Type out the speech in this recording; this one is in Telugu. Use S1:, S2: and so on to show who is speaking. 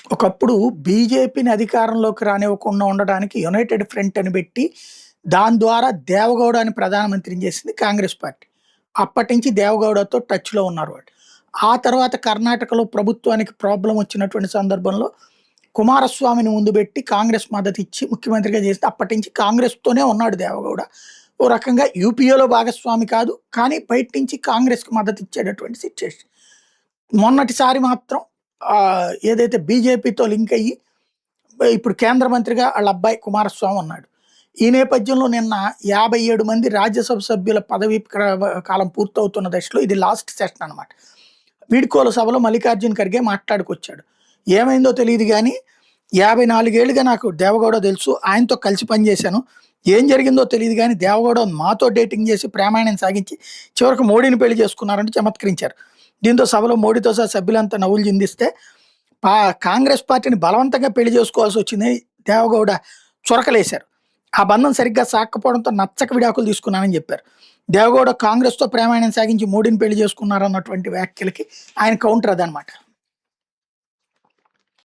S1: ఒకప్పుడు బీజేపీని అధికారంలోకి రానివ్వకుండా ఉండడానికి యునైటెడ్ ఫ్రంట్ అని పెట్టి, దాని ద్వారా దేవగౌడని ప్రధానమంత్రిని చేసింది కాంగ్రెస్ పార్టీ. అప్పటినుంచి దేవగౌడతో టచ్‌లో ఉన్నారు వాళ్ళు. ఆ తర్వాత కర్ణాటకలో ప్రభుత్వానికి ప్రాబ్లమ్ వచ్చినటువంటి సందర్భంలో కుమారస్వామిని ముందు పెట్టి కాంగ్రెస్ మద్దతిచ్చి ముఖ్యమంత్రిగా చేస్తే అప్పటినుంచి కాంగ్రెస్‌తోనే ఉన్నాడు దేవగౌడ. ఓ రకంగా యూపీఏలో భాగస్వామి కాదు. కానీ బయట నుంచి కాంగ్రెస్‌కి మద్దతిచ్చేటటువంటి సిట్యుయేషన్. మొన్నటిసారి మాత్రం ఏదైతే బీజేపీతో లింక్ అయ్యి ఇప్పుడు కేంద్ర మంత్రిగా ఆళ్ళ అబ్బాయి కుమారస్వామి ఉన్నాడు. ఈ నేపథ్యంలో నిన్న 57 మంది రాజ్యసభ సభ్యుల పదవీ కాలం పూర్తవుతున్న దశలో ఇది లాస్ట్ సెషన్ అన్నమాట. వీడ్కోలు సభలో మల్లికార్జున ఖర్గే మాట్లాడుకొచ్చాడు. ఏమైందో తెలీదు గానీ 54 ఏళ్లుగా నాకు దేవగౌడ తెలుసు. ఆయనతో కలిసి పనిచేశాను. ఏం జరిగిందో తెలీదు గానీ దేవగౌడ మాతో డేటింగ్ చేసి ప్రేమాయణం సాగించి చివరకు మోడీని పెళ్లి చేసుకున్నారంటూ చమత్కరించారు. దీంతో సభలో మోడీతో సహా సభ్యులంతా నవ్వులు చిందిస్తే కాంగ్రెస్ పార్టీని బలవంతంగా పెళ్లి చేసుకోవాల్సి వచ్చింది. దేవగౌడ చురకలేశారు. ఆ బంధం సరిగ్గా సాగకపోవడంతో నచ్చక విడాకులు తీసుకున్నానని చెప్పారు. దేవగౌడ కాంగ్రెస్‌తో ప్రేమాయణం సాగించి మోడీని పెళ్లి చేసుకున్నారన్నటువంటి వ్యాఖ్యలకి ఆయన కౌంటర్ అదనమాట.